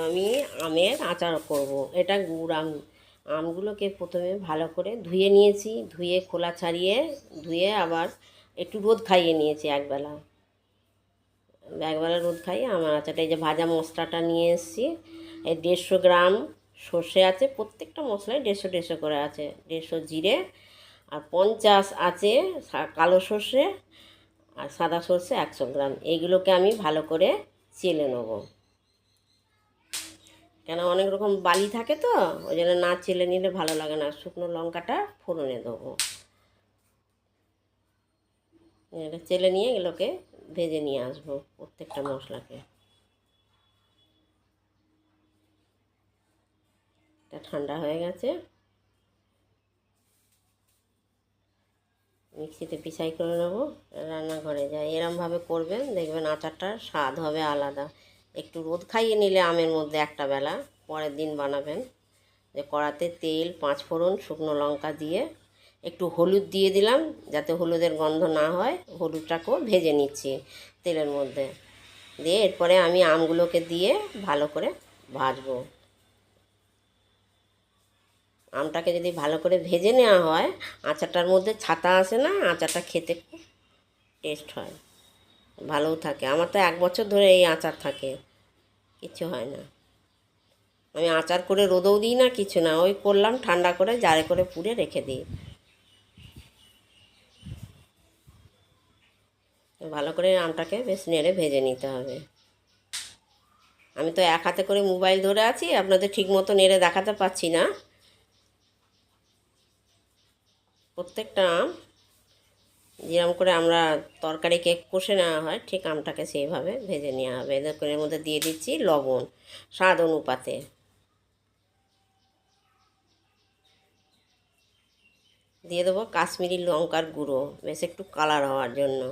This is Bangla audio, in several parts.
আমি আমের আচার করব। এটা গুড় আম। আমগুলোকে প্রথমে ভালো করে ধুয়ে নিয়েছি, ধুয়ে খোলা ছাড়িয়ে ধুয়ে আবার একটু রোদ খাইয়ে নিয়েছি একবেলা। একবেলা রোদ খাইয়ে আমার আচারটা, এই যে ভাজা মশলাটা নিয়ে এসেছি, এই 150 গ্রাম সর্ষে আছে, প্রত্যেকটা মশলায় 150 করে আছে, 150 জিরে, আর 50 আছে কালো সর্ষে, আর সাদা সর্ষে 100 গ্রাম। এইগুলোকে আমি ভালো করে চেলে নেবো, কেন অনেক রকম বালি থাকে তো, ওই জন্য না চেলে নিলে ভালো লাগে না। শুকনো লঙ্কাটা ফোড়নে দেবো, এটা চেলে নিয়ে এগুলোকে ভেজে নিয়ে আসবো প্রত্যেকটা মশলাকে। এটা ঠান্ডা হয়ে গেছে, মিক্সিতে পিসাই করে নেবো। রান্নাঘরে যাই, এরমভাবে করবেন, দেখবেন আচারটার স্বাদ হবে আলাদা। একটু রোদ খাইয়ে নিলে আমের মধ্যে একটা বেলা, পরের দিন বানাবেন। যে কড়াতে তেল, 5 ফোড়ন, শুকনো লঙ্কা দিয়ে একটু হলুদ দিয়ে দিলাম, যাতে হলুদের গন্ধ না হয়। হলুদটাকেও ভেজে নিচ্ছি তেলের মধ্যে দিয়ে, এরপরে আমি আমগুলোকে দিয়ে ভালো করে ভাজবো। আমটাকে যদি ভালো করে ভেজে নেওয়া হয়, আচারটার মধ্যে ছাতা আসে না, আচারটা খেতে খুব টেস্ট হয়, ভালোও থাকে। আমার তো 1 বছর ধরে এই আচার থাকে, কিছু হয় না। আমি আচার করে রোদেও দিই না, কিছু না, ওই করলাম ঠান্ডা করে জারে করে পুড়ে রেখে দিই। ভালো করে আমটাকে বেশ নেড়ে ভেজে নিতে হবে। আমি তো এক হাতে করে মোবাইল ধরে আছি, আপনাদের ঠিক মতো নেড়ে দেখাতে পারছি না। প্রত্যেকটা আম যেরকম করে আমরা তরকারিকে কষে নেওয়া হয়, ঠিক আমটাকে সেইভাবে ভেজে নেওয়া হবে। এর মধ্যে দিয়ে দিচ্ছি লবণ স্বাদ অনুপাতে, দিয়ে দেবো কাশ্মীরি লঙ্কার গুঁড়ো, বেশ একটু কালার হওয়ার জন্য।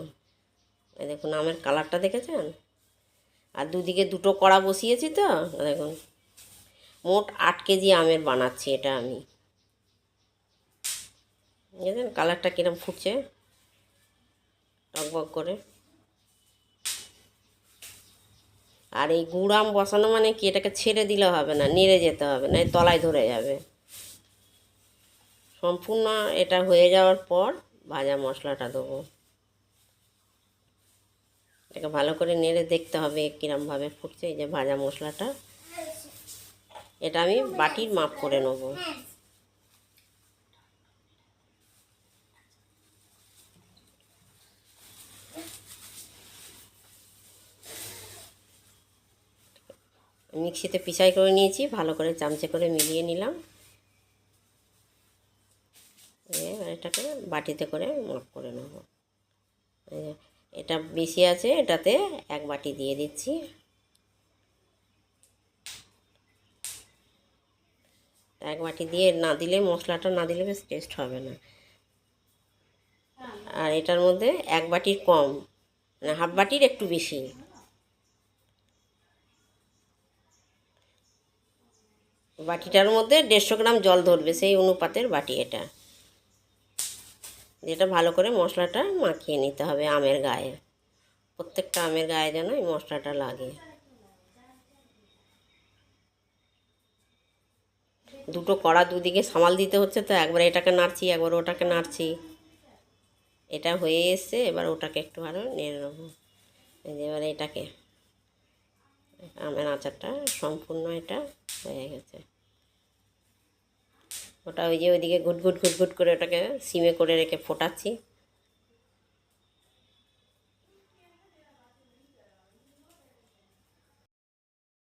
এই দেখুন আমের কালারটা দেখেছেন। আর দুদিকে দুটো কড়া বসিয়েছি তো, দেখুন মোট 8 কেজি আমের বানাচ্ছি এটা আমি। দেখেছেন কালারটা কীরকম ফুটছে টকবক করে। আর এই গুড় আম বসানো মানে কি, এটাকে ছেড়ে দিলে হবে না, নেড়ে যেতে হবে, না তলায় ধরে যাবে। সম্পূর্ণ এটা হয়ে যাওয়ার পর ভাজা মশলাটা দেবো। এটাকে ভালো করে নেড়ে দেখতে হবে কীরমভাবে ফুটছে। এই যে ভাজা মশলাটা, এটা আমি বাটির মাপ করে নেব। মিক্সিতে পিসাই করে নিয়েছি, ভালো করে চামচে করে মিলিয়ে নিলাম। এবার এটাকে বাটিতে করে মাপ করে নেব। এটা বেশি আছে, এটাতে 1 বাটি দিয়ে দিচ্ছি। এক বাটি দিয়ে না দিলে, মশলাটা না দিলে বেশ টেস্ট হবে না। আর এটার মধ্যে 1 বাটির কম, মানে হাফ বাটির একটু বেশি, বাটিটার মধ্যে 150 গ্রাম জল ধরবে, সেই অনুপাতের বাটি এটা। যেটা ভালো করে মশলাটা মাখিয়ে নিতে হবে আমের গায়ে, প্রত্যেকটা আমের গায়ে যেন এই মশলাটা লাগে। দুটো কড়া দুদিকে সামাল দিতে হচ্ছে তো, একবার এটাকে নাড়ছি, একবার ওটাকে নাড়ছি। এটা হয়ে এসছে, এবার ওটাকে একটু আরও নেড়ে নেবো। এবার এটাকে, আমের আচারটা সম্পূর্ণ এটা হয়ে গেছে। ওটা ওই যে ওইদিকে ঘুটঘুট ঘুটঘুট করে ওটাকে সিমে করে রেখে ফোটাচ্ছি।